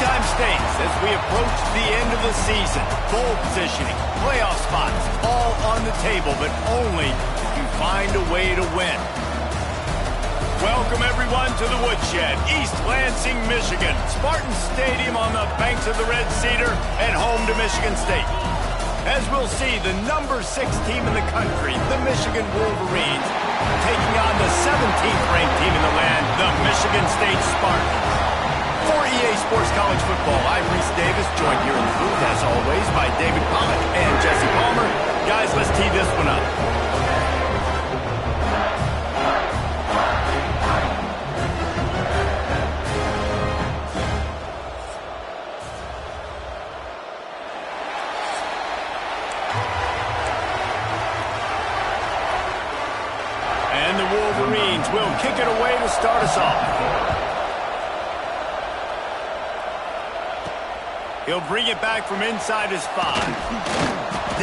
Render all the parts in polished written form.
time states as we approach the end of the season. Bowl positioning, playoff spots, all on the table, but only if you find a way to win. Welcome, everyone, to the Woodshed, East Lansing, Michigan. Spartan Stadium on the banks of the Red Cedar and home to Michigan State. As we'll see, the number 6 team in the country, the Michigan Wolverines, taking on the 17th ranked team in the land, the Michigan State Spartans. For EA Sports College Football, I'm Reese Davis, joined here in the booth, as always, by David Pollack and Jesse Palmer. Guys, let's tee this one up. And the Wolverines will kick it away to start us off. He'll bring it back from inside his 5.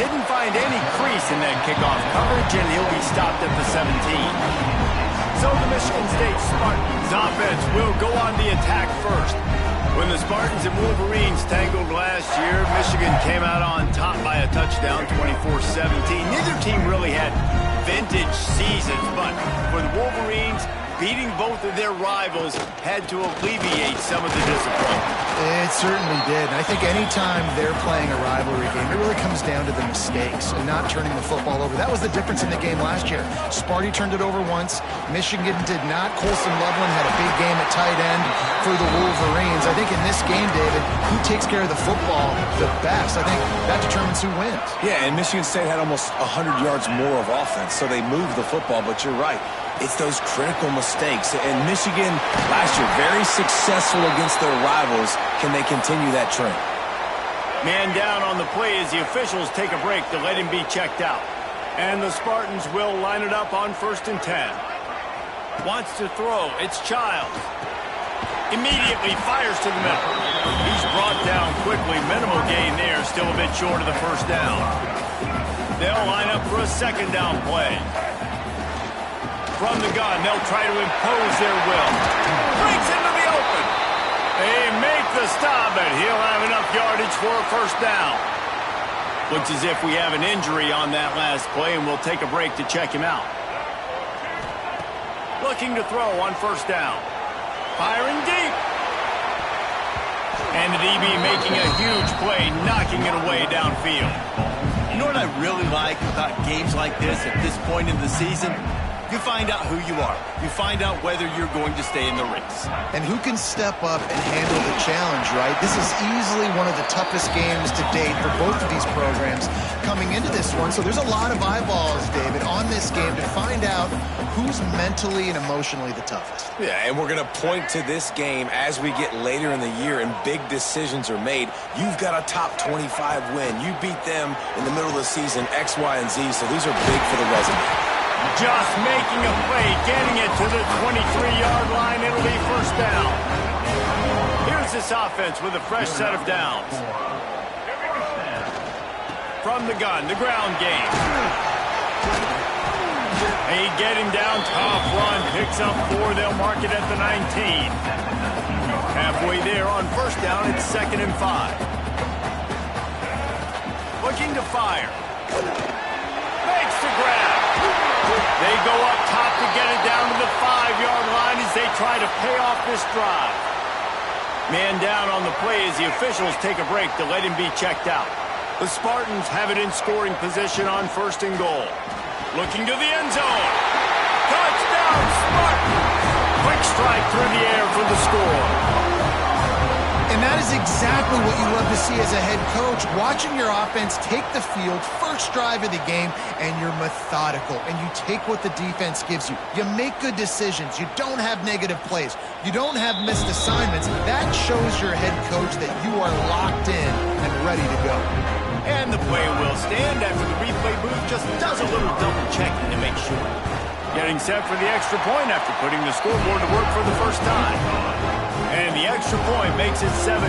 Didn't find any crease in that kickoff coverage, and he'll be stopped at the 17. So the Michigan State Spartans offense will go on the attack first. When the Spartans and Wolverines tangled last year, Michigan came out on top by a touchdown, 24-17. Neither team really had vintage seasons, but for the Wolverines, beating both of their rivals had to alleviate some of the disappointment. It certainly did. And I think anytime they're playing a rivalry game, it really comes down to the mistakes and not turning the football over. That was the difference in the game last year. Sparty turned it over once. Michigan did not. Colson Loveland had a big game at tight end for the Wolverines. I think in this game, David, who takes care of the football the best? I think that determines who wins. Yeah, and Michigan State had almost 100 yards more of offense, so they moved the football, but you're right. It's those critical mistakes. And Michigan, last year, very successful against their rivals. Can they continue that trend? Man down on the play as the officials take a break to let him be checked out. And the Spartans will line it up on 1st and 10. Wants to throw. It's Childs. Immediately fires to the middle. He's brought down quickly. Minimal gain there. Still a bit short of the first down. They'll line up for a second down play. From the gun, they'll try to impose their will. Breaks into the open. They make the stop, but he'll have enough yardage for a first down. Looks as if we have an injury on that last play, and we'll take a break to check him out. Looking to throw on 1st down. Firing deep. And the DB making a huge play, knocking it away downfield. You know what I really like about games like this at this point in the season? You find out who you are. You find out whether you're going to stay in the race. And who can step up and handle the challenge, right? This is easily one of the toughest games to date for both of these programs coming into this one. So there's a lot of eyeballs, David, on this game to find out who's mentally and emotionally the toughest. Yeah, and we're going to point to this game as we get later in the year and big decisions are made. You've got a top 25 win. You beat them in the middle of the season, X, Y, and Z, so these are big for the resume. Just making a play, getting it to the 23-yard line. It'll be first down. Here's this offense with a fresh set of downs. From the gun, the ground game. They get him down, tough run, picks up 4. They'll mark it at the 19. Halfway there on first down, it's 2nd and 5. Looking to fire. Makes the grab. They go up top to get it down to the 5-yard line as they try to pay off this drive. Man down on the play as the officials take a break to let him be checked out. The Spartans have it in scoring position on 1st and goal. Looking to the end zone. Touchdown, Spartans! Quick strike through the air for the score. And that is exactly what you love to see as a head coach, watching your offense take the field, first drive of the game, and you're methodical, and you take what the defense gives you. You make good decisions. You don't have negative plays. You don't have missed assignments. That shows your head coach that you are locked in and ready to go. And the play will stand after the replay booth just does a little double checking to make sure. Getting set for the extra point after putting the scoreboard to work for the first time. And the extra point makes it 7-0.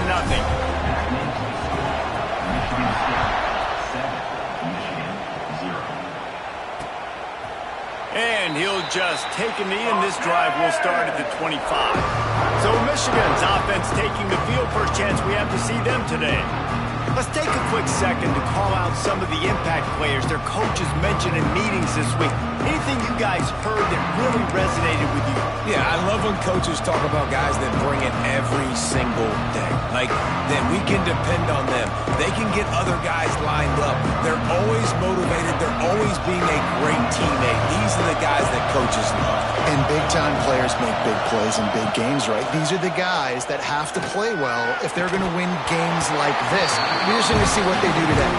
And he'll just take a knee, and this drive will start at the 25. So Michigan's offense taking the field. First chance we have to see them today. Let's take a quick second to call out some of the impact players their coaches mentioned in meetings this week. Anything you guys heard that really resonated with you? Yeah, I love when coaches talk about guys that bring it every single day. Like, that we can depend on them. They can get other guys lined up. They're always motivated. They're always being a great teammate. These are the guys that coaches love. And big-time players make big plays in big games, right? These are the guys that have to play well if they're going to win games like this. We're just going to see what they do today.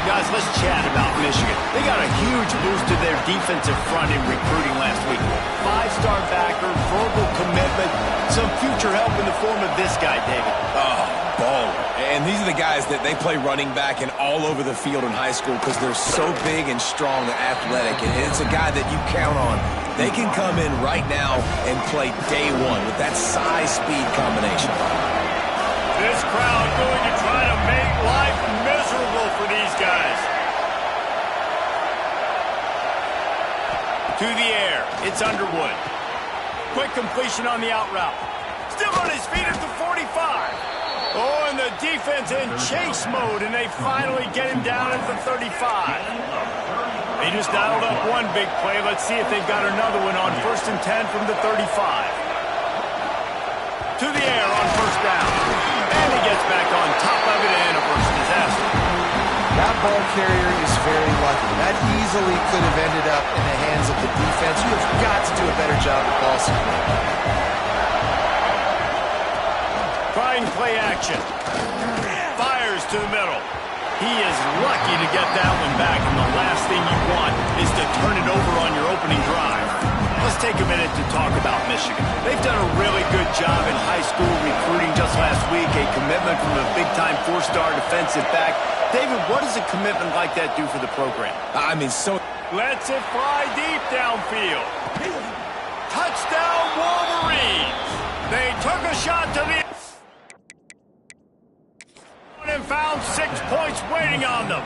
Guys, let's chat about Michigan. They got a huge boost to their defensive front in recruiting last week. Five-star backer, verbal commitment, some future help in the form of this guy, David. Oh, baller. And these are the guys that they play running back and all over the field in high school because they're so big and strong and athletic. And it's a guy that you count on. They can come in right now and play day one with that size-speed combination. This crowd going to try to make life miserable for these guys. To the air, it's Underwood. Quick completion on the out route. Still on his feet at the 45. Oh, and the defense in chase mode, and they finally get him down at the 35. They just dialed up one big play. Let's see if they've got another one on 1st and 10 from the 35. To the air on first down. And he gets back on top of it and a first disaster. That ball carrier is very lucky. That easily could have ended up in the hands of the defense. You have got to do a better job of ball security. Trying play action. Fires to the middle. He is lucky to get that one back, and the last thing you want is to turn it over on your opening drive. Let's take a minute to talk about Michigan. They've done a really good job in high school recruiting just last week, a commitment from a big-time four-star defensive back. David, what does a commitment like that do for the program? I mean, so... Lets it fly deep downfield. Touchdown, Wolverines! They took a shot to the... and found 6 points waiting on them.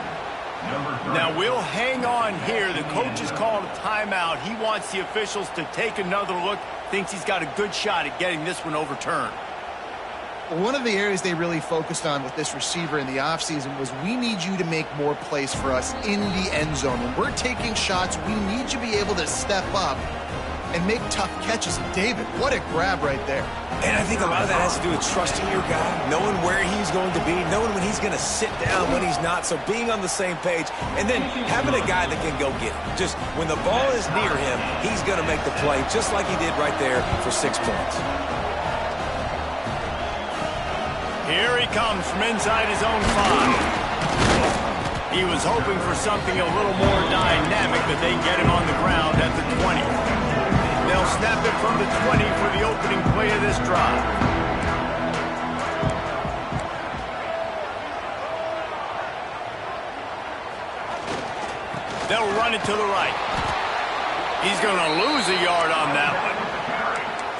Now we'll hang on here. The coach has called a timeout. He wants the officials to take another look. Thinks he's got a good shot at getting this one overturned. One of the areas they really focused on with this receiver in the offseason was we need you to make more plays for us in the end zone. When we're taking shots, we need you to be able to step up and make tough catches. David, what a grab right there. And I think a lot of that has to do with trusting your guy, knowing where he's going to be, knowing when he's going to sit down, when he's not, so being on the same page, and then having a guy that can go get it. Just when the ball is near him, he's going to make the play, just like he did right there for 6 points. Here he comes from inside his own 5. He was hoping for something a little more dynamic, but they get him on the ground at the 20. They'll snap it from the 20 for the opening play of this drive. They'll run it to the right. He's going to lose a yard on that one.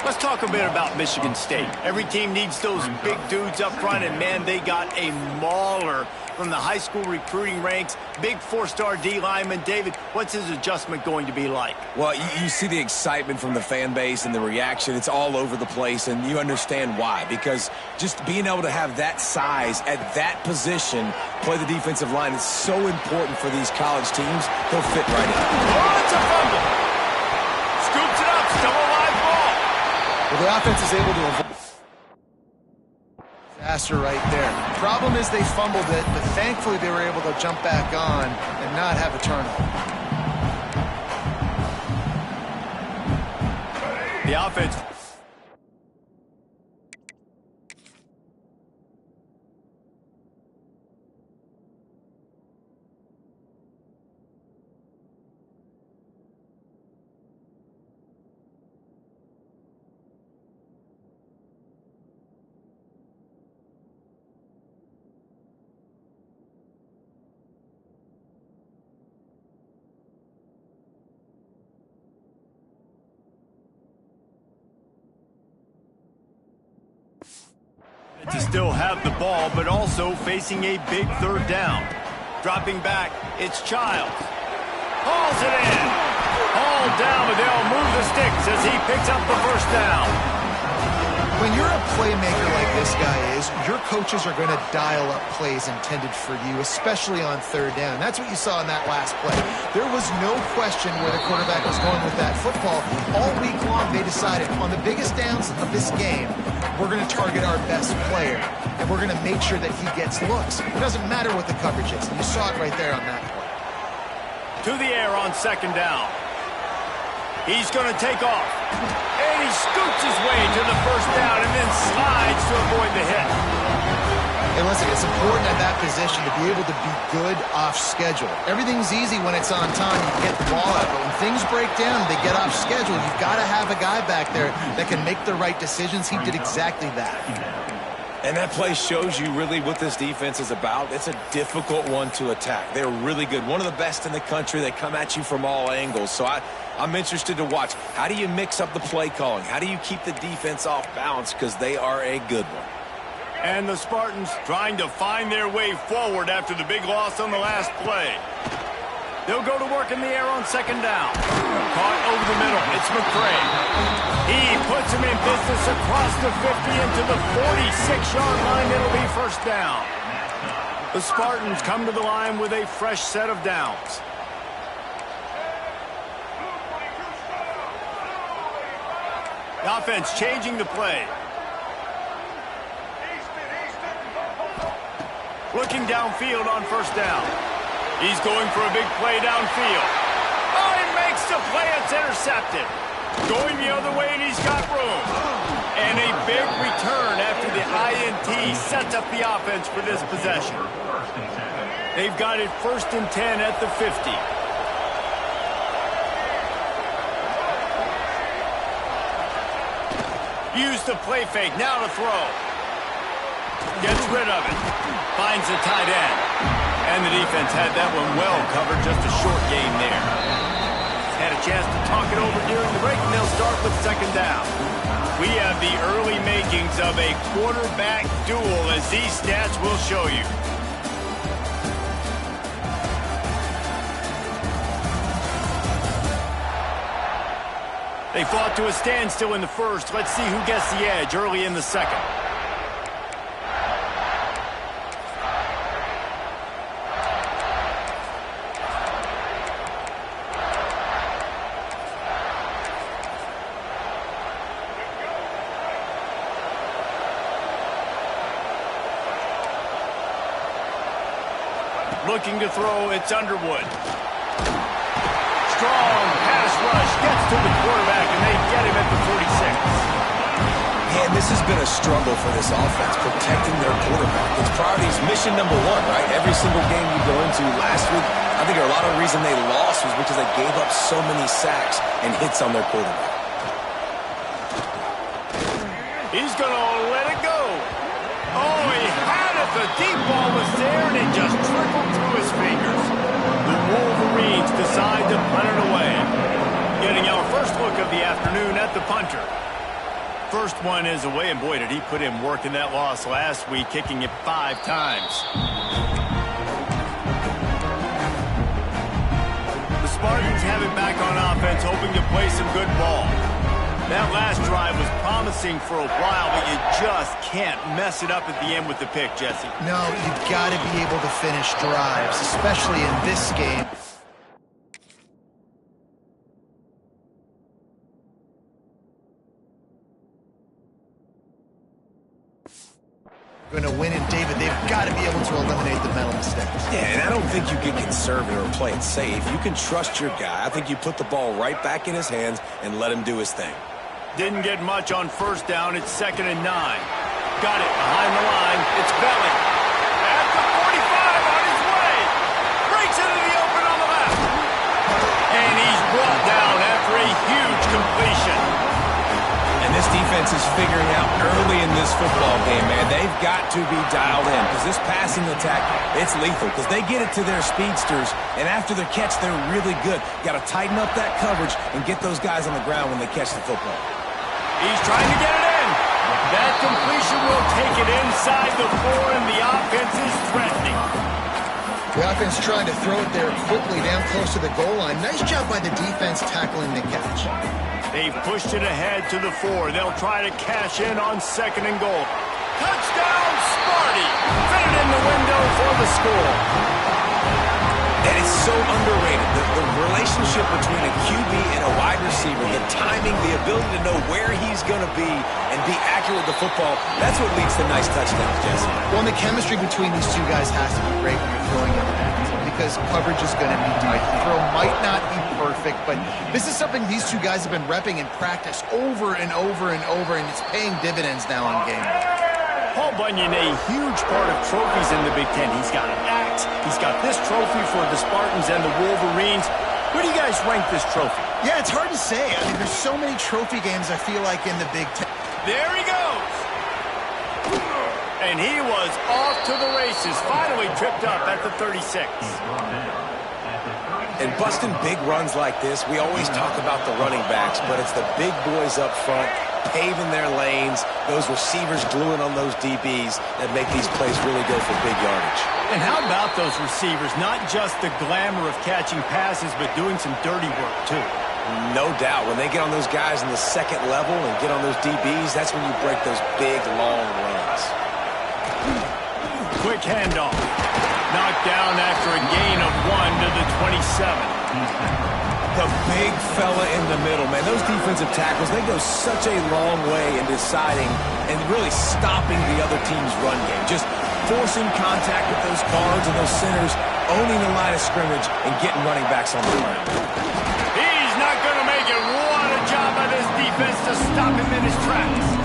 Let's talk a bit about Michigan State. Every team needs those big dudes up front, and man, they got a mauler from the high school recruiting ranks. Big four-star D lineman. David, what's his adjustment going to be like? Well, you see the excitement from the fan base and the reaction. It's all over the place, and you understand why. Because just being able to have that size at that position, play the defensive line, is so important for these college teams. He'll fit right in. Oh, it's a fumble. Scoops it up. Still a live ball. Well, the offense is able to avoid disaster right there. The problem is they fumbled it, but thankfully they were able to jump back on and not have a turnover. The offense. To still have the ball, but also facing a big third down. Dropping back, it's Childs. Hauls it in. Hauled down, but they'll move the sticks as he picks up the first down. When you're a playmaker like this guy is, your coaches are going to dial up plays intended for you, especially on third down. That's what you saw in that last play. There was no question where the quarterback was going with that football. All week long, they decided on the biggest downs of this game, we're going to target our best player, and we're going to make sure that he gets looks. It doesn't matter what the coverage is, and you saw it right there on that play. To the air on second down. He's going to take off. And he scoots his way to the first down and then slides to avoid the hit. Hey, listen, it's important at that position to be able to be good off schedule. Everything's easy when it's on time. You can get the ball out. But when things break down, they get off schedule. You've got to have a guy back there that can make the right decisions. He did exactly that. And that play shows you really what this defense is about. It's a difficult one to attack. They're really good. One of the best in the country. They come at you from all angles. So I'm interested to watch. How do you mix up the play calling? How do you keep the defense off balance? Because they are a good one. And the Spartans trying to find their way forward after the big loss on the last play. They'll go to work in the air on second down. Caught over the middle. It's McCray. He puts him in business across the 50 into the 46-yard line. It'll be first down. The Spartans come to the line with a fresh set of downs. The offense changing the play. Looking downfield on first down. He's going for a big play downfield. Oh, he makes the play. It's intercepted. Going the other way, and he's got room. And a big return after the INT sets up the offense for this possession. They've got it 1st and 10 at the 50. Use the play fake. Now to throw. Gets rid of it. Finds the tight end. And the defense had that one well covered. Just a short gain there. Had a chance to talk it over during the break, and they'll start with second down. We have the early makings of a quarterback duel, as these stats will show you. They fought to a standstill in the first. Let's see who gets the edge early in the second. Looking to throw, it's Underwood. Strong pass rush, gets to the quarterback, and they get him at the 46. Man, this has been a struggle for this offense, protecting their quarterback. It's priorities mission number one, right? Every single game you go into last week, I think a lot of the reason they lost was because they gave up so many sacks and hits on their quarterback. He's going to let it go. Oh, he had it. The deep ball was there, and it just trickled through his fingers. The Wolverines decide to punt it away. Getting our first look of the afternoon at the punter. First one is away, and boy, did he put in work in that loss last week, kicking it 5 times. The Spartans have it back on offense, hoping to play some good ball. That last drive was promising for a while, but you just can't mess it up at the end with the pick, Jesse. No, you've got to be able to finish drives, especially in this game. Going to win, and David, they've got to be able to eliminate the mental mistakes. Yeah, and I don't think you get conservative or play it safe. You can trust your guy. I think you put the ball right back in his hands and let him do his thing. Didn't get much on first down. It's 2nd and 9. Got it behind the line. It's Belly. At the 45 on his way. Breaks into the open on the left. And he's brought down after a huge completion. And this defense is figuring out early in this football game, man. They've got to be dialed in because this passing attack, it's lethal because they get it to their speedsters, and after the catch, they're really good. Got to tighten up that coverage and get those guys on the ground when they catch the football. He's trying to get it in. That completion will take it inside the 4, and the offense is threatening. The offense trying to throw it there quickly down close to the goal line. Nice job by the defense tackling the catch. They've pushed it ahead to the 4. They'll try to cash in on 2nd and goal. Touchdown, Sparty! Fit it in the window for the score. And it's so underrated. The relationship between a QB and a wide receiver, the timing, the ability to know where he's going to be and be accurate with the football, that's what leads to nice touchdowns, Jesse. Well, and the chemistry between these two guys has to be great when you're throwing in the back, because coverage is going to be tight. The throw might not be perfect, but this is something these two guys have been repping in practice over and over and over, and it's paying dividends now on game day. Paul Bunyan, a huge part of trophies in the Big Ten. He's got an axe. He's got this trophy for the Spartans and the Wolverines. Where do you guys rank this trophy? Yeah, it's hard to say. I mean, there's so many trophy games, I feel like, in the Big Ten. There he goes. And he was off to the races. Finally tripped up at the 36. And busting big runs like this, we always talk about the running backs, but it's the big boys up front, paving their lanes, those receivers gluing on those DBs that make these plays really go for big yardage. And how about those receivers? Not just the glamour of catching passes, but doing some dirty work, too. No doubt. When they get on those guys in the 2nd level and get on those DBs, that's when you break those big, long runs. Quick handoff. Knocked down after a gain of 1 to the 27. The big fella in the middle, man. Those defensive tackles, they go such a long way in deciding and really stopping the other team's run game. Just forcing contact with those guards and those centers, owning the line of scrimmage, and getting running backs on the ground. He's not going to make it. What a job by this defense to stop him in his tracks.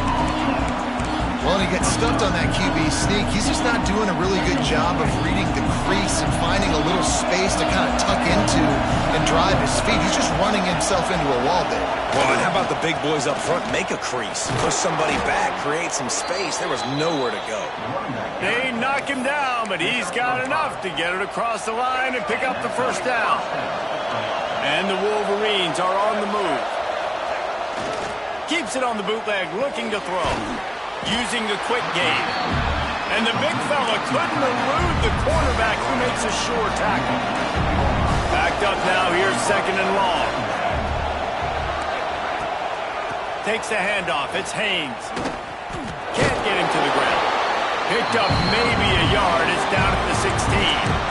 Well, he gets stuffed on that QB sneak. He's just not doing a really good job of reading the crease and finding a little space to kind of tuck into and drive his feet. He's just running himself into a wall there. Well, and how about the big boys up front? Make a crease, push somebody back, create some space. There was nowhere to go. They knock him down, but he's got enough to get it across the line and pick up the 1st down. And the Wolverines are on the move. Keeps it on the bootleg, looking to throw. Using the quick game. And the big fella couldn't elude the quarterback who makes a sure tackle. Backed up now, here's 2nd and long. Takes the handoff, it's Haynes. Can't get him to the ground. Picked up maybe a yard, it's down at the 16.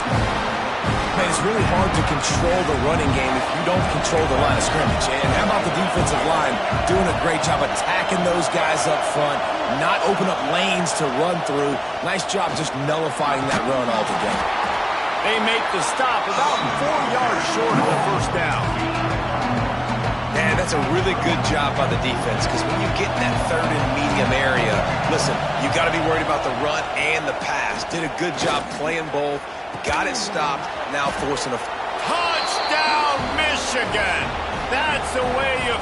Man, it's really hard to control the running game if you don't control the line of scrimmage. And how about the defensive line doing a great job attacking those guys up front, not open up lanes to run through. Nice job just nullifying that run altogether. They make the stop about 4 yards short of the 1st down. Man, that's a really good job by the defense, because when you get in that 3rd and medium area, listen, you got to be worried about the run and the pass. Did a good job playing both. Got it stopped, now forcing a... Touchdown, Michigan! That's the way you...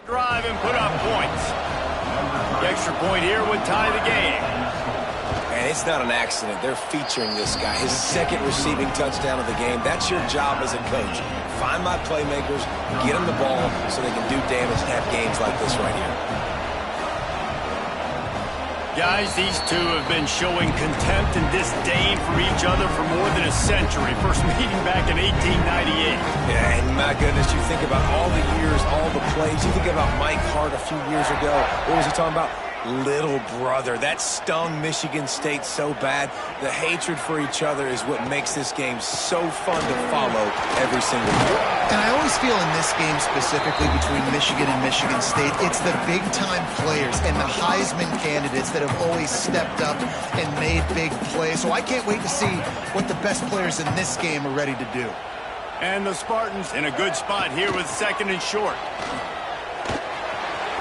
drive and put up points. The extra point here would tie the game. And it's not an accident. They're featuring this guy. His 2nd receiving touchdown of the game. That's your job as a coach. Find my playmakers, get them the ball so they can do damage and have games like this right here. Guys, these two have been showing contempt and disdain for each other for more than a century. First meeting back in 1898. Yeah, and my goodness, you think about all the years, all the plays. You think about Mike Hart a few years ago. What was he talking about? Little brother. That stung Michigan State so bad. The hatred for each other is what makes this game so fun to follow every single year. And I always feel in this game specifically between Michigan and Michigan State, it's the big-time players and the Heisman candidates that have always stepped up and made big plays. So I can't wait to see what the best players in this game are ready to do. And the Spartans in a good spot here with 2nd and short.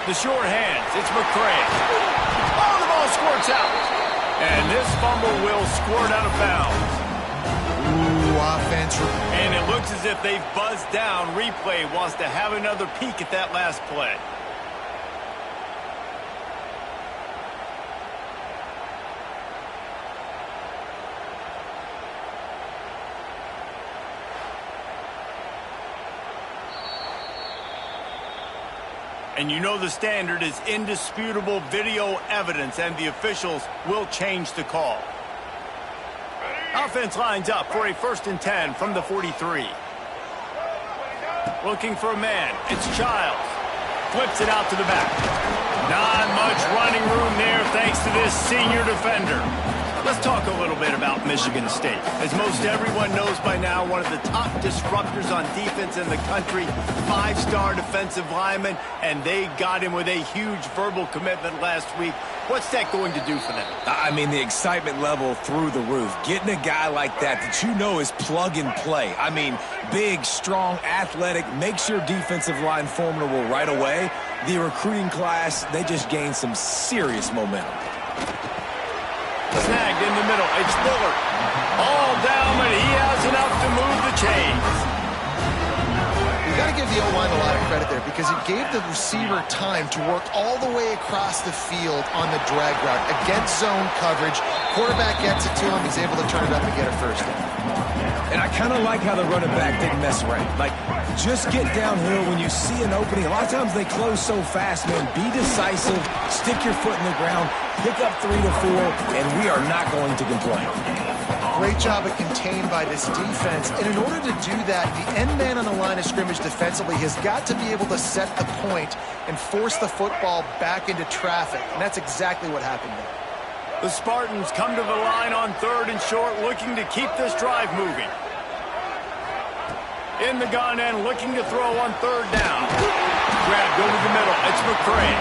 The short hands, it's McCray. Oh, the ball squirts out. And this fumble will squirt out of bounds. Ooh, offense. And it looks as if they've buzzed down. Replay wants to have another peek at that last play. And you know the standard is indisputable video evidence, and the officials will change the call. Offense lines up for a 1st and 10 from the 43. Looking for a man. It's Childs. Flips it out to the back. Not much running room there thanks to this senior defender. Let's talk a little bit about Michigan State. As most everyone knows by now, one of the top disruptors on defense in the country, 5-star defensive lineman, and they got him with a huge verbal commitment last week. What's that going to do for them? I mean, the excitement level through the roof. Getting a guy like that you know is plug and play. I mean, big, strong, athletic, makes your defensive line formidable right away. The recruiting class, they just gained some serious momentum. Snagged in the middle. It's Bullard. All down, but he has enough to move the chains. You got to give the O-line a lot of credit there because it gave the receiver time to work all the way across the field on the drag route against zone coverage. Quarterback gets it to him. He's able to turn it up and get a first down. And I kind of like how the running back didn't mess around. Like, just get downhill when you see an opening. A lot of times they close so fast, man. Be decisive, stick your foot in the ground, pick up 3 to 4, and we are not going to complain. Great job of contained by this defense. And in order to do that, the end man on the line of scrimmage defensively has got to be able to set the point and force the football back into traffic. And that's exactly what happened there. The Spartans come to the line on 3rd and short, looking to keep this drive moving. In the gun and looking to throw on 3rd down. Grabbed over the middle. It's McCray.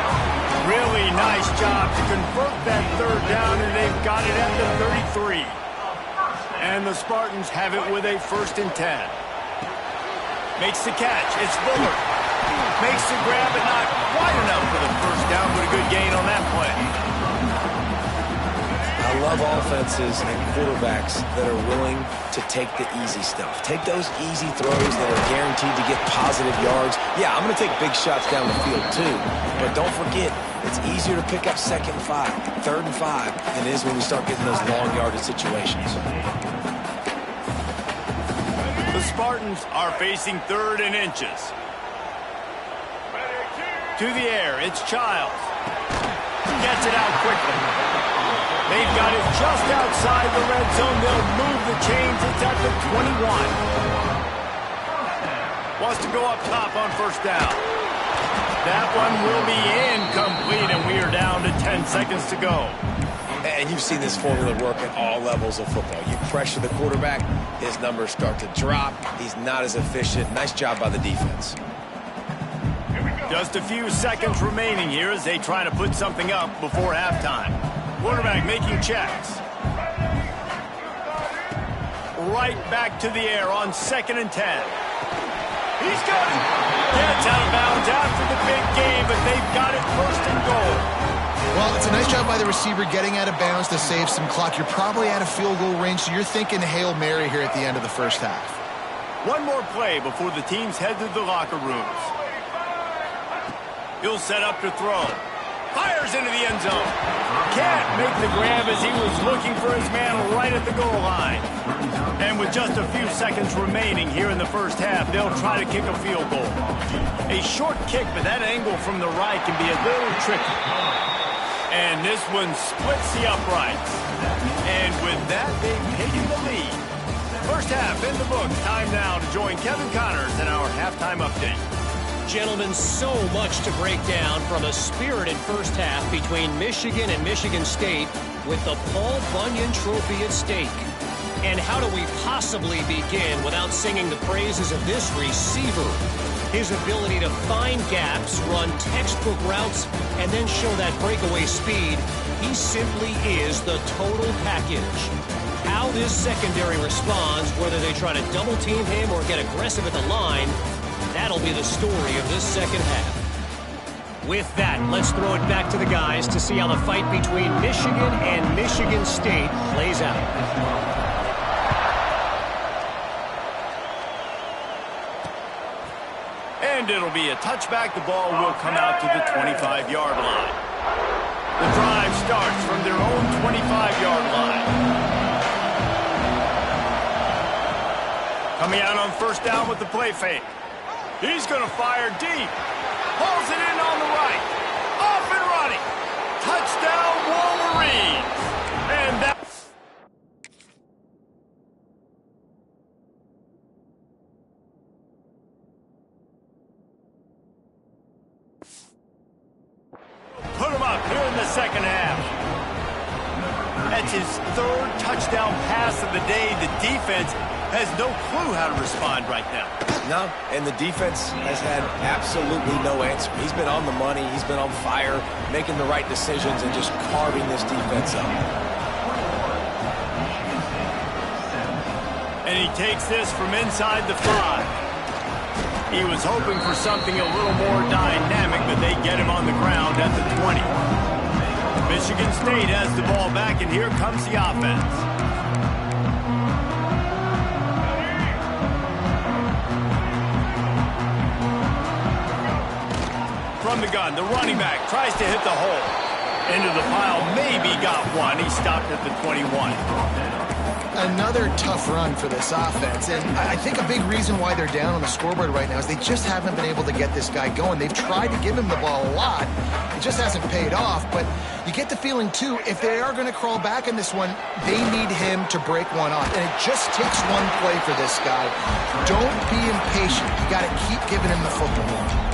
Really nice job to convert that 3rd down, and they've got it at the 33. And the Spartans have it with a 1st and 10. Makes the catch. It's Bullard. Makes the grab, but not quite enough for the 1st down, but a good gain on that play. I love offenses and quarterbacks that are willing to take the easy stuff. Take those easy throws that are guaranteed to get positive yards. Yeah, I'm going to take big shots down the field too, but don't forget, it's easier to pick up 2nd and 5, 3rd and 5 than it is when we start getting those long yardage situations. The Spartans are facing 3rd and inches. To the air, it's Childs. Gets it out quickly. They've got it just outside the red zone. They'll move the chains. It's at the 21. Wants to go up top on 1st down. That one will be incomplete, and we are down to 10 seconds to go. And you've seen this formula work at all levels of football. You pressure the quarterback, his numbers start to drop. He's not as efficient. Nice job by the defense. Just a few seconds remaining here as they try to put something up before halftime. Quarterback making checks. Right back to the air on 2nd and 10. He's got it. Gets out of bounds after the big game, but they've got it 1st and goal. Well, it's a nice job by the receiver getting out of bounds to save some clock. You're probably out of field goal range, so you're thinking Hail Mary here at the end of the 1st half. One more play before the teams head to the locker rooms. He'll set up to throw. Fires into the end zone. Can't make the grab as he was looking for his man right at the goal line. And with just a few seconds remaining here in the 1st half, they'll try to kick a field goal. A short kick, but that angle from the right can be a little tricky. And this one splits the uprights. And with that, they've taken the lead. 1st half in the books. Time now to join Kevin Connors in our halftime update. Gentlemen, so much to break down from a spirited 1st half between Michigan and Michigan State with the Paul Bunyan Trophy at stake. And how do we possibly begin without singing the praises of this receiver? His ability to find gaps, run textbook routes, and then show that breakaway speed. He simply is the total package. How this secondary responds, whether they try to double team him or get aggressive at the line, that'll be the story of this 2nd half. With that, let's throw it back to the guys to see how the fight between Michigan and Michigan State plays out. And it'll be a touchback. The ball will come out to the 25-yard line. The drive starts from their own 25-yard line. Coming out on 1st down with the play fake. He's going to fire deep. Pulls it in on the right. Off and running. Touchdown, Wolverines. And that... Put him up here in the second half. That's his third touchdown pass of the day. The defense has no clue how to respond right now. No, and the defense has had absolutely no answer. He's been on the money. He's been on fire, making the right decisions and just carving this defense up. And he takes this from inside the 5. He was hoping for something a little more dynamic, but they get him on the ground at the 20. Michigan State has the ball back, and here comes the offense. From the gun, the running back tries to hit the hole. Into the pile, maybe got one. He stopped at the 21. Another tough run for this offense, and I think a big reason why they're down on the scoreboard right now is they just haven't been able to get this guy going. They've tried to give him the ball a lot. It just hasn't paid off, but you get the feeling, too, if they are going to crawl back in this one, they need him to break one off, and it just takes one play for this guy. Don't be impatient. You got to keep giving him the football.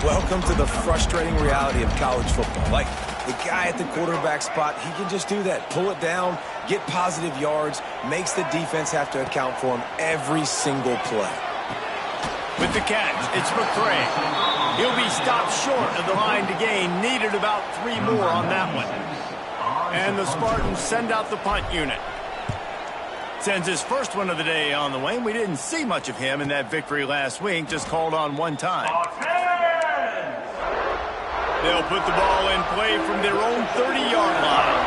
Welcome to the frustrating reality of college football. Like, the guy at the quarterback spot, he can just do that. Pull it down, get positive yards, makes the defense have to account for him every single play. With the catch, it's McCray. He'll be stopped short of the line to gain. Needed about 3 more on that one. And the Spartans send out the punt unit. Sends his first one of the day on the way. We didn't see much of him in that victory last week, just called on one time. They'll put the ball in play from their own 30-yard line.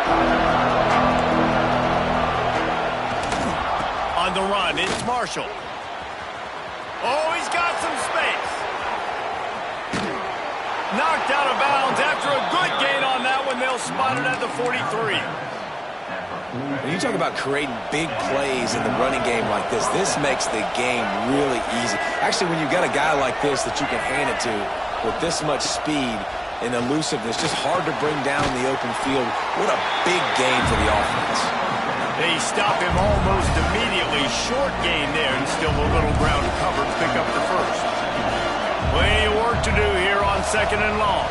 On the run, it's Marshall. Oh, he's got some space. Knocked out of bounds after a good gain on that one. They'll spot it at the 43. When you talk about creating big plays in the running game like this makes the game really easy. Actually, when you've got a guy like this that you can hand it to with this much speed and elusiveness, just hard to bring down the open field. What a big gain for the offense. They stop him almost immediately. Short gain there, and still a little ground to cover to pick up the first. Plenty of work to do here on 2nd and long.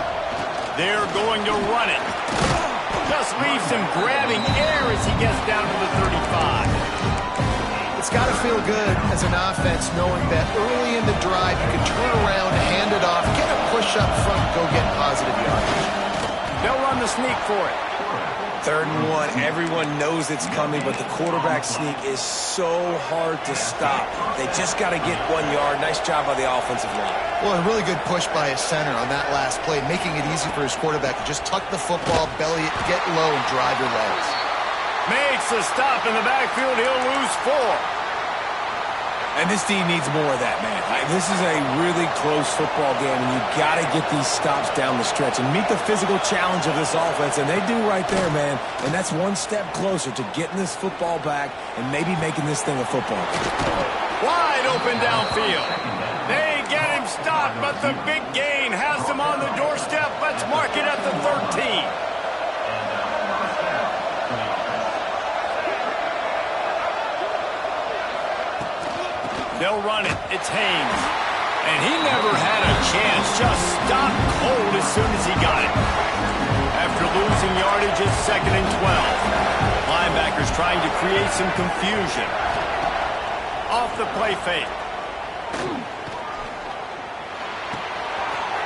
They're going to run it. Just leaves him grabbing air as he gets down to the 35. It's got to feel good as an offense knowing that early in the drive you can turn around, hand it off, get a push up front, go get positive yardage. They'll run the sneak for it. 3rd and 1, everyone knows it's coming, but the quarterback sneak is so hard to stop. They just got to get 1 yard. Nice job by the offensive line. Well, a really good push by his center on that last play, making it easy for his quarterback to just tuck the football, belly it, get low, and drive your legs. Makes a stop in the backfield. He'll lose 4. And this team needs more of that, man. This is a really close football game, and you've got to get these stops down the stretch and meet the physical challenge of this offense, and they do right there, man. And that's one step closer to getting this football back and maybe making this thing a football game. Wide open downfield. They get him stopped, but the big gain has him on the doorstep. Let's mark it at the 13. They'll run it. It's Haynes. And he never had a chance. Just stopped cold as soon as he got it. After losing yardage, it's 2nd and 12. Linebackers trying to create some confusion. Off the play fake.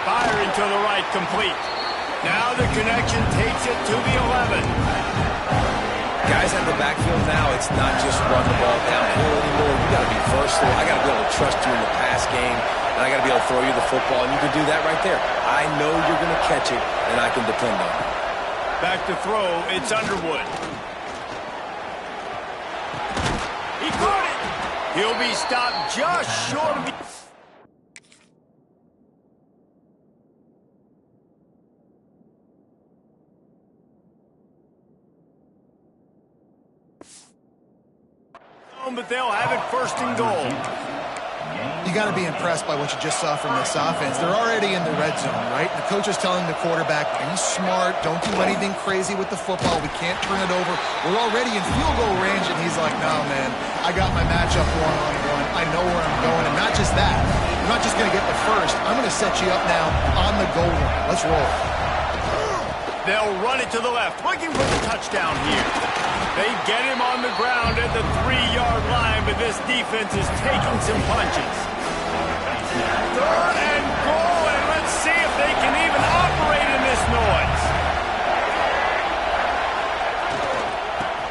Fire into the right, complete. Now the connection takes it to the 11. Guys out of the backfield now, it's not just run the ball downhill anymore. You got to be versatile. I got to be able to trust you in the pass game, and I got to be able to throw you the football, and you can do that right there. I know you're going to catch it, and I can depend on it. Back to throw, it's Underwood. He caught it. He'll be stopped just short of the... But they'll have it 1st and goal. You got to be impressed by what you just saw from this offense. They're already in the red zone, right? The coach is telling the quarterback, be smart, don't do anything crazy with the football. We can't turn it over. We're already in field goal range, and he's like, no, man, I got my matchup one-on-one. I know where I'm going, and not just that. I'm not just going to get the first. I'm going to set you up now on the goal line. Let's roll. They'll run it to the left, looking for the touchdown here. They get him on the ground at the 3-yard line, but this defense is taking some punches. 3rd and goal, and let's see if they can even operate in this noise.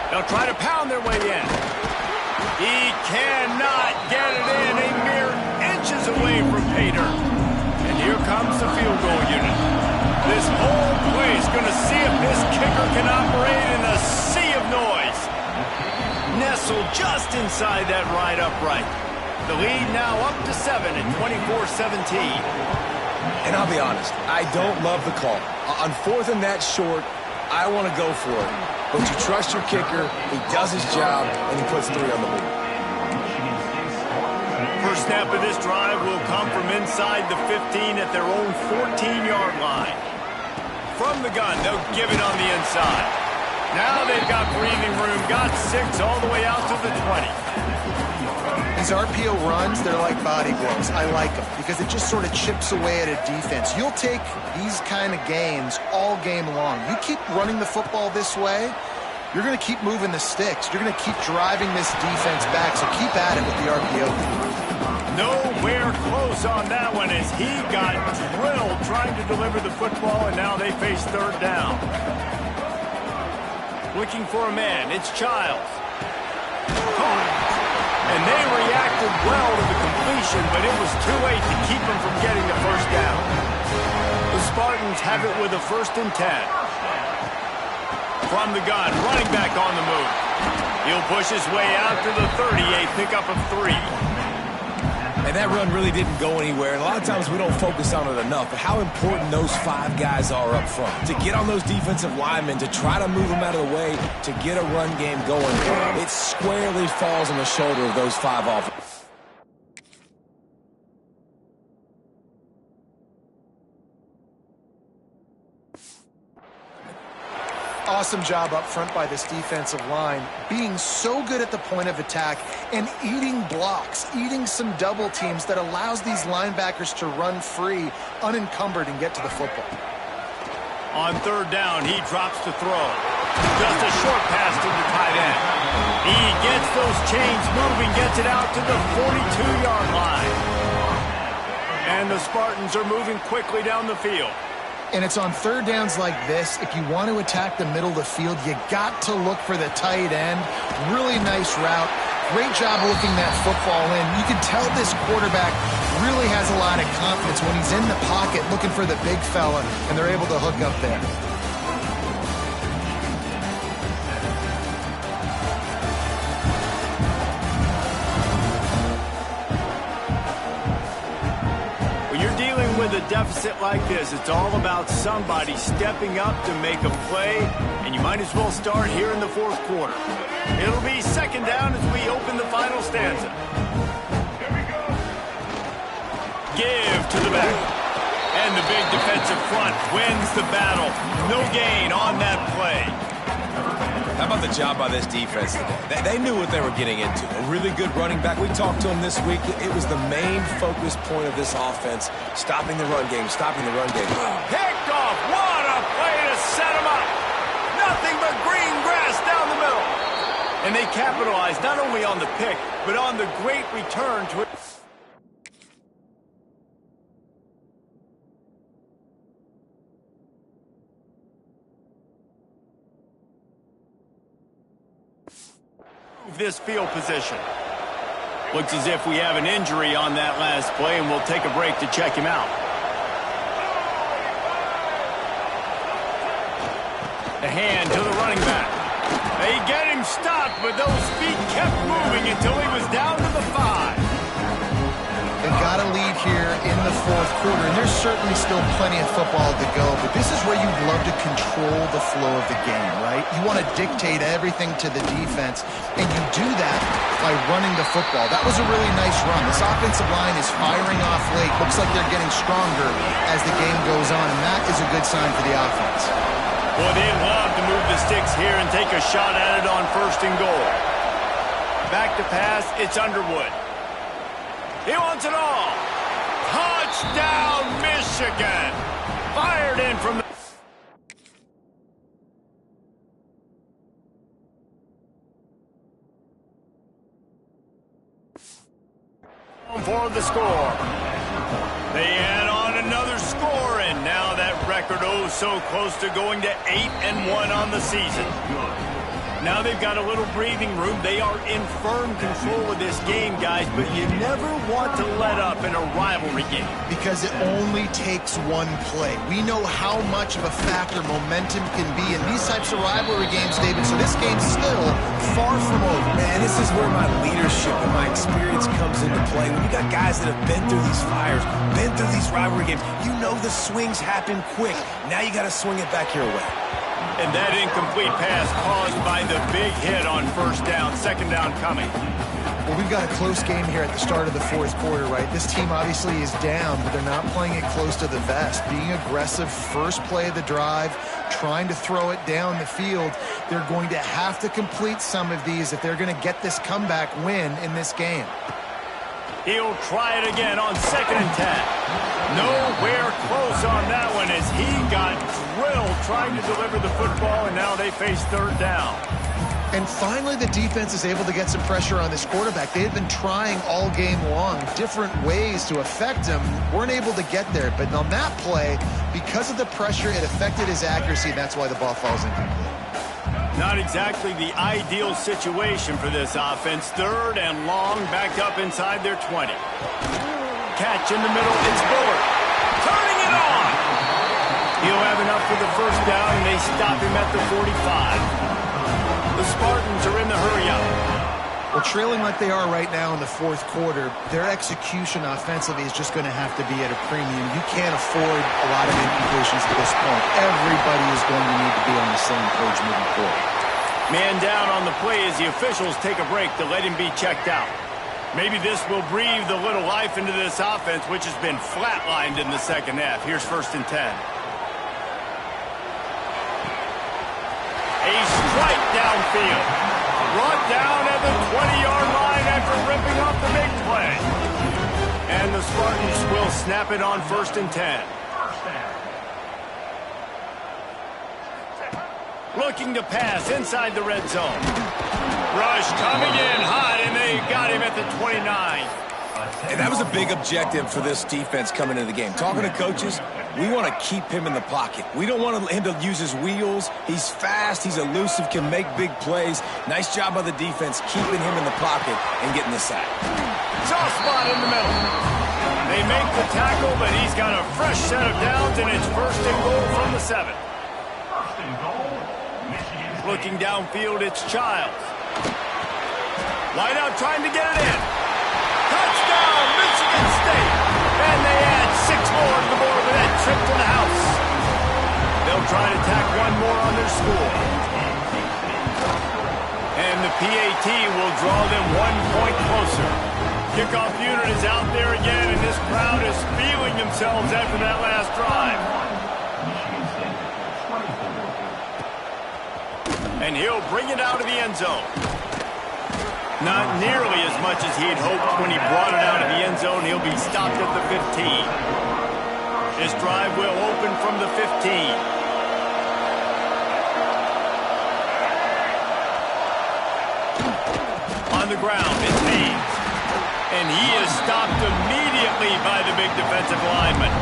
They'll try to pound their way in. He cannot get it in, a mere inches away from pay dirt. And here comes the field goal unit. This whole play is going to see if this kicker can operate in a sea of noise. Nestled just inside that right upright. The lead now up to 7 at 24-17. And I'll be honest, I don't love the call. On 4th and that short, I want to go for it. But you trust your kicker, he does his job, and he puts 3 on the board. First snap of this drive will come from inside the 15 at their own 14-yard line. From the gun, they'll give it on the inside. Now they've got breathing room, got 6 all the way out to the 20. These RPO runs, they're like body blows. I like them because it just sort of chips away at a defense. You'll take these kind of gains all game long. You keep running the football this way, you're going to keep moving the sticks. You're going to keep driving this defense back, so keep at it with the RPO. Nowhere close on that one as he got drilled trying to deliver the football, and now they face 3rd down. Looking for a man, it's Childs. Caught. And they reacted well to the completion, but it was too late to keep him from getting the first down. The Spartans have it with a 1st and 10. From the gun, running back on the move. He'll push his way out to the 30, a pickup of 3. And that run really didn't go anywhere. And a lot of times we don't focus on it enough. But how important those 5 guys are up front. To get on those defensive linemen, to try to move them out of the way, to get a run game going. It squarely falls on the shoulder of those 5 offenses. Awesome job up front by this defensive line, being so good at the point of attack and eating blocks, eating some double teams that allows these linebackers to run free, unencumbered, and get to the football. On 3rd down, he drops to throw. Just a short pass to the tight end. He gets those chains moving, gets it out to the 42-yard line. And the Spartans are moving quickly down the field. And it's on 3rd downs like this, if you want to attack the middle of the field, you got to look for the tight end. Really nice route. Great job looking that football in. You can tell this quarterback really has a lot of confidence when he's in the pocket looking for the big fella, and they're able to hook up there. With a deficit like this, it's all about somebody stepping up to make a play, and you might as well start here in the 4th quarter. It'll be 2nd down as we open the final stanza. Give to the back. And the big defensive front wins the battle. No gain on that play. How about the job by this defense today? They knew what they were getting into. A really good running back. We talked to him this week. It was the main focus point of this offense, stopping the run game, stopping the run game. Picked off. What a play to set him up. Nothing but green grass down the middle. And they capitalized not only on the pick, but on the great return to it. This field position. Looks as if we have an injury on that last play, and we'll take a break to check him out. The hand to the running back. They get him stopped, but those feet kept moving until he was down to the 5. They've got a lead here in the fourth quarter, and there's certainly still plenty of football to go, but this is where you'd love to control the flow of the game, right? You want to dictate everything to the defense, and you do that by running the football. That was a really nice run. This offensive line is firing off late. Looks like they're getting stronger as the game goes on, and that is a good sign for the offense. Boy, they'd love to move the sticks here and take a shot at it on 1st and goal. Back to pass, it's Underwood. He wants it all. Touchdown, Michigan. Fired in from the... for the score. They add on another score, and now that record so close to going to 8-1 on the season. Now they've got a little breathing room. They are in firm control of this game, guys, but you never want to let up in a rivalry game. Because it only takes one play. We know how much of a factor momentum can be in these types of rivalry games, David, so this game's still far from over. Man, this is where my leadership and my experience comes into play. When you got guys that have been through these fires, been through these rivalry games, you know the swings happen quick. Now you got to swing it back your way. And that incomplete pass caused by the big hit on 1st down, 2nd down coming. Well, we've got a close game here at the start of the fourth quarter, right? This team obviously is down, but they're not playing it close to the vest. Being aggressive, first play of the drive, trying to throw it down the field. They're going to have to complete some of these if they're going to get this comeback win in this game. He'll try it again on 2nd and 10. Nowhere close on that one as he got drilled trying to deliver the football, and now they face 3rd down. And finally, the defense is able to get some pressure on this quarterback. They had been trying all game long different ways to affect him. Weren't able to get there. But on that play, because of the pressure, it affected his accuracy, and that's why the ball falls incomplete. Not exactly the ideal situation for this offense. 3rd and long, backed up inside their 20. Catch in the middle, it's Bullard. Turning it on! He'll have enough for the 1st down, and they stop him at the 45. The Spartans are in the hurry-up. Well, trailing like they are right now in the fourth quarter, their execution offensively is just going to have to be at a premium. You can't afford a lot of incompletions at this point. Everybody is going to need to be on the same page moving forward. Man down on the play as the officials take a break to let him be checked out. Maybe this will breathe a little life into this offense, which has been flatlined in the 2nd half. Here's 1st and 10. A strike downfield. Brought down at the 20-yard line after ripping off the big play. And the Spartans will snap it on 1st and 10. Looking to pass inside the red zone. Rush coming in hot, and they got him at the 29. And that was a big objective for this defense coming into the game. Talking to coaches, we want to keep him in the pocket. We don't want him to use his wheels. He's fast, he's elusive, can make big plays. Nice job by the defense keeping him in the pocket and getting the sack. Soft spot in the middle. They make the tackle, but he's got a fresh set of downs, and it's 1st and goal from the 7. Looking downfield, it's Childs. Wide out trying to get it in. Touchdown, Michigan State. And they add 6 more to the board with that trip to the house. They'll try to tack one more on their score. And the PAT will draw them 1 point closer. Kickoff unit is out there again, and this crowd is feeling themselves after that last drive. And he'll bring it out of the end zone. Not nearly as much as he'd hoped when he brought it out of the end zone. He'll be stopped at the 15. This drive will open from the 15. On the ground, it's Haynes. And he is stopped immediately by the big defensive lineman.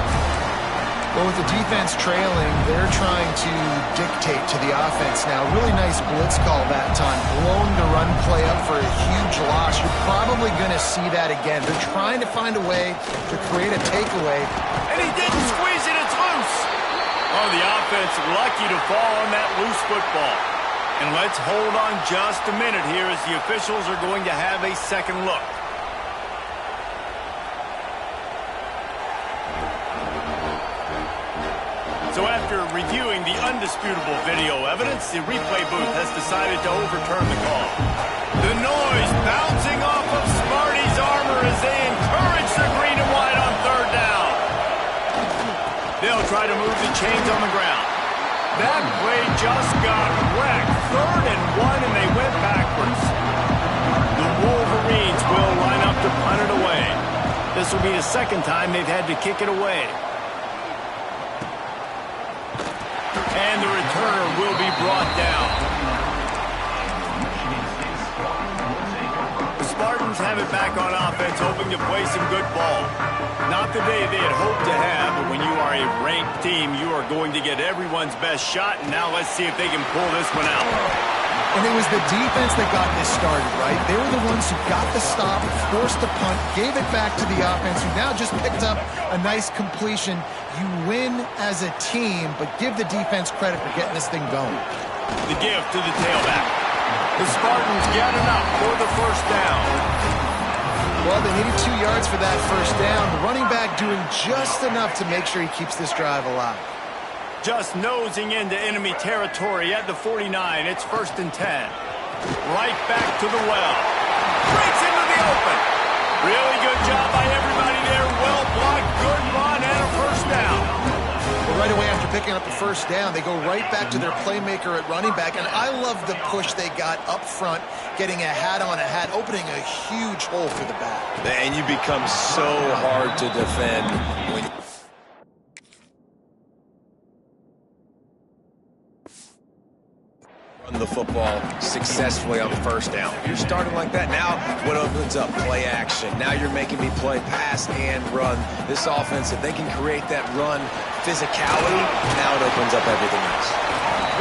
Well, with the defense trailing, they're trying to dictate to the offense now. Really nice blitz call that time. Blowing the run play up for a huge loss. You're probably going to see that again. They're trying to find a way to create a takeaway. And he didn't squeeze it. It's loose. Oh, the offense lucky to fall on that loose football. And let's hold on just a minute here as the officials are going to have a second look. reviewing the undisputable video evidence, the replay booth has decided to overturn the call. The noise bouncing off of Sparty's armor as they encourage the green and white on third down. They'll try to move the chains on the ground. That play just got wrecked. 3rd and 1, and they went backwards. The Wolverines will line up to punt it away. This will be the 2nd time they've had to kick it away. And the returner will be brought down. The Spartans have it back on offense, hoping to play some good ball. Not the day they had hoped to have, but when you are a ranked team, you are going to get everyone's best shot, and now let's see if they can pull this one out. And it was the defense that got this started, right? They were the ones who got the stop, forced the punt, gave it back to the offense, who now just picked up a nice completion. You win as a team, but give the defense credit for getting this thing going. The give to the tailback. The Spartans get enough for the 1st down. Well, they needed 2 yards for that 1st down. The running back doing just enough to make sure he keeps this drive alive. Just nosing into enemy territory at the 49. It's 1st and 10. Right back to the well. Breaks into the open. Really good job by everybody there. Well blocked, good run, and a 1st down. Well, right away after picking up the 1st down, they go right back to their playmaker at running back. And I love the push they got up front, getting a hat on a hat, opening a huge hole for the back. And you become so hard to defend when run the football successfully on 1st down. You're starting like that. Now what opens up? Play action. Now you're making me play pass and run. This offense, if they can create that run physicality, now it opens up everything else.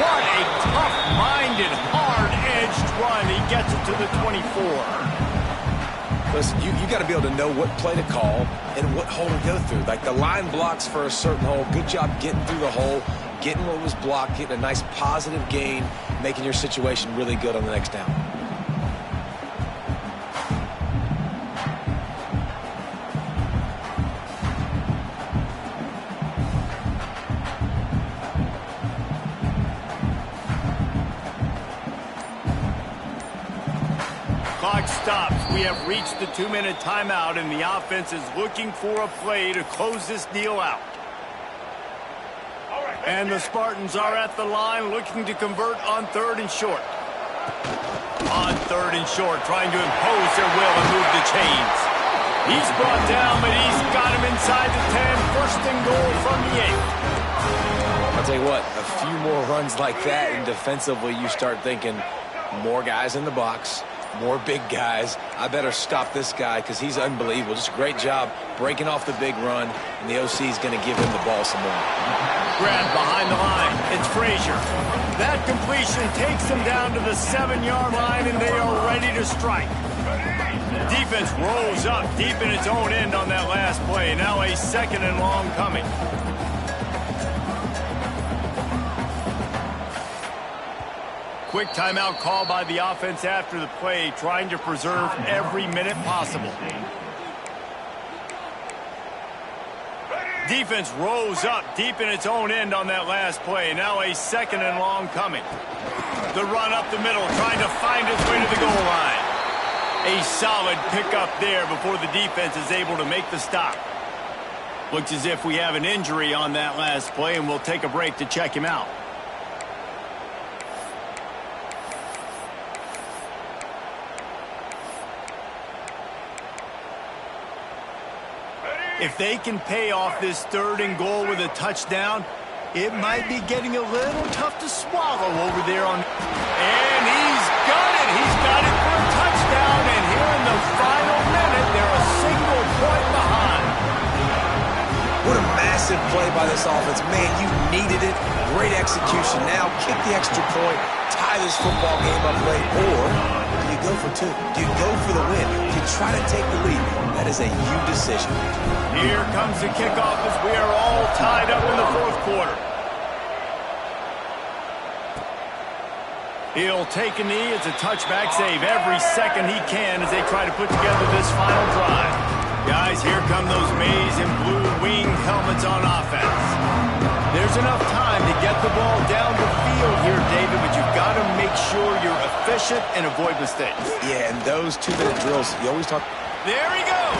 What a tough-minded, hard-edged run. He gets it to the 24. Listen, you got to be able to know what play to call and what hole to go through. Like the line blocks for a certain hole. Good job getting through the hole, getting what was blocked, getting a nice positive gain, making your situation really good on the next down. Clock stops. We have reached the 2-minute timeout, and the offense is looking for a play to close this deal out. And the Spartans are at the line looking to convert on 3rd and short. On 3rd and short, trying to impose their will and move the chains. He's brought down, but he's got him inside the 10. 1st and goal from the 8. I'll tell you what, a few more runs like that, and defensively you start thinking more guys in the box, more big guys. I better stop this guy because he's unbelievable. Just a great job breaking off the big run, and the OC is going to give him the ball some more. Grab behind the line. It's Frazier. That completion takes them down to the 7-yard line, and they are ready to strike. Defense rolls up deep in its own end on that last play. Now a 2nd and long coming. Quick timeout call by the offense after the play, trying to preserve every minute possible. Defense rose up deep in its own end on that last play. Now a 2nd and long coming. The run up the middle, trying to find its way to the goal line. A solid pickup there before the defense is able to make the stop. Looks as if we have an injury on that last play, and we'll take a break to check him out. If they can pay off this 3rd and goal with a touchdown, it might be getting a little tough to swallow over there on. And he's got it. He's got it for a touchdown. And here in the final minute, they're a single point behind. What a massive play by this offense. Man, you needed it. Great execution. Now kick the extra point, tie this football game up late, or do you go for 2? Do you go for the win? Do you try to take the lead? That is a you decision. Here comes the kickoff as we are all tied up in the 4th quarter. He'll take a knee. It's a touchback save every second he can as they try to put together this final drive. Guys, here come those maize and blue wing helmets on offense. There's enough time to get the ball down the field here, David, but you've got to make sure you're efficient and avoid mistakes. Yeah, and those 2-minute drills, you always talk. There he goes.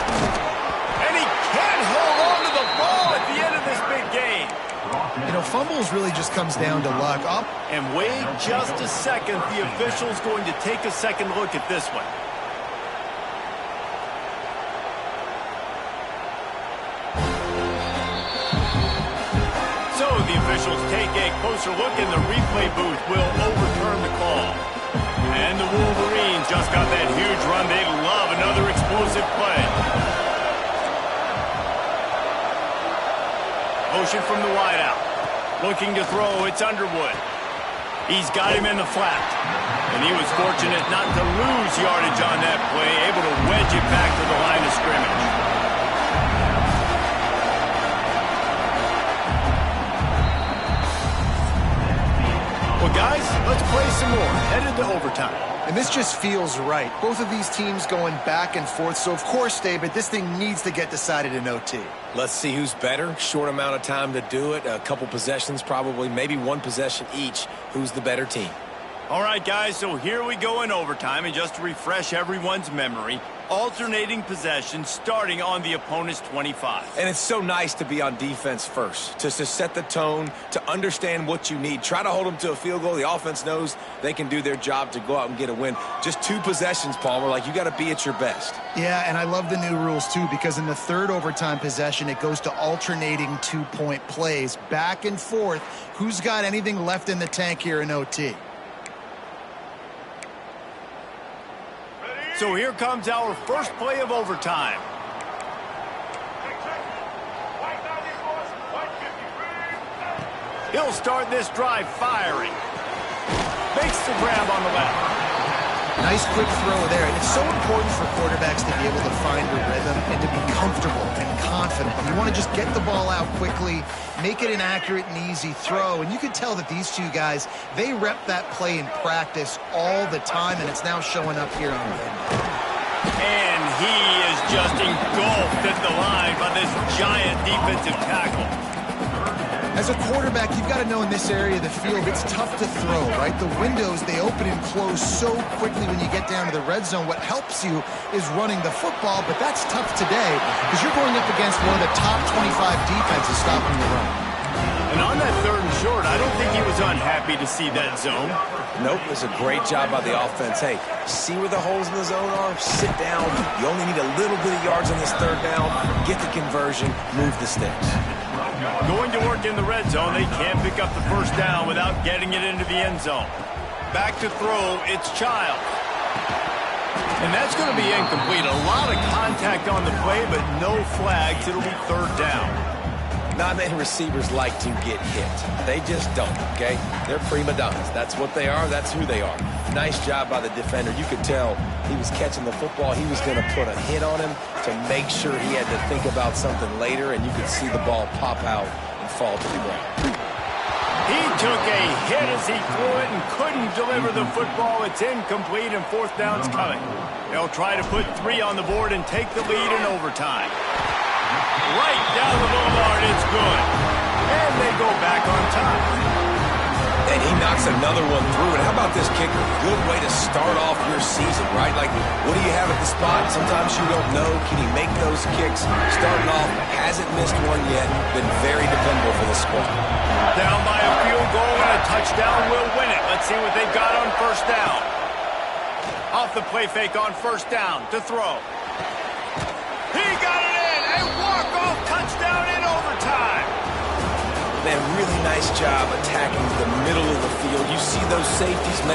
And he can't hold on to the ball at the end of this big game. You know, fumbles really just comes down to luck. And wait just a second. The official's going to take a second look at this one. So the officials take a closer look, and the replay booth will overturn the call. And the Wolverines just got that huge run. They love another explosive play. Motion from the wideout. Looking to throw, it's Underwood. He's got him in the flat. And he was fortunate not to lose yardage on that play, able to wedge it back to the line of scrimmage. Well, guys, let's play some more. Headed to overtime. And this just feels right. Both of these teams going back and forth. So, of course, David, this thing needs to get decided in OT. Let's see who's better. Short amount of time to do it. A couple possessions probably, maybe one possession each. Who's the better team? All right, guys, so here we go in overtime. And just to refresh everyone's memory, alternating possession starting on the opponent's 25. And it's so nice to be on defense first, to set the tone, to understand what you need. Try to hold them to a field goal. The offense knows they can do their job to go out and get a win. Just 2 possessions, Palmer. Like, you got to be at your best. Yeah, and I love the new rules, too, because in the third overtime possession, it goes to alternating 2-point plays. Back and forth. Who's got anything left in the tank here in OT? So here comes our first play of overtime. He'll start this drive firing. Makes the grab on the left. Nice quick throw there. And it's so important for quarterbacks to be able to find a rhythm and to be comfortable and confident. You want to just get the ball out quickly, make it an accurate and easy throw. And you can tell that these two guys, they rep that play in practice all the time, and it's now showing up here on Monday. And he is just engulfed at the line by this giant defensive tackle. As a quarterback, you've got to know in this area of the field, it's tough to throw, right? The windows, they open and close so quickly when you get down to the red zone. What helps you is running the football, but that's tough today because you're going up against one of the top 25 defenses stopping the run. And on that third and short, I don't think he was unhappy to see that zone. Nope, it's a great job by the offense. Hey, see where the holes in the zone are? Sit down. You only need a little bit of yards on this third down. Get the conversion. Move the sticks. Going to work in the red zone, they can't pick up the first down without getting it into the end zone. Back to throw, it's Childs. And that's going to be incomplete. A lot of contact on the play, but no flags. It'll be third down. Not many receivers like to get hit. They just don't, okay? They're prima donnas. That's what they are. That's who they are. Nice job by the defender. You could tell he was catching the football. He was going to put a hit on him to make sure he had to think about something later, and you could see the ball pop out and fall to the ground. He took a hit as he threw it and couldn't deliver the football. It's incomplete, and fourth down's coming. They'll try to put 3 on the board and take the lead in overtime. Right down the boulevard, it's good. And they go back on top. And he knocks another one through. And how about this kicker? Good way to start off your season, right? Like, what do you have at the spot? Sometimes you don't know. Can he make those kicks? Starting off, hasn't missed one yet. Been very dependable for the squad. Down by a field goal and a touchdown will win it. Let's see what they've got on first down. Off the play fake on first down to throw. He got it in. A walk-off touchdown in overtime. Man, really nice job attacking the middle of the field. You see those safeties, man.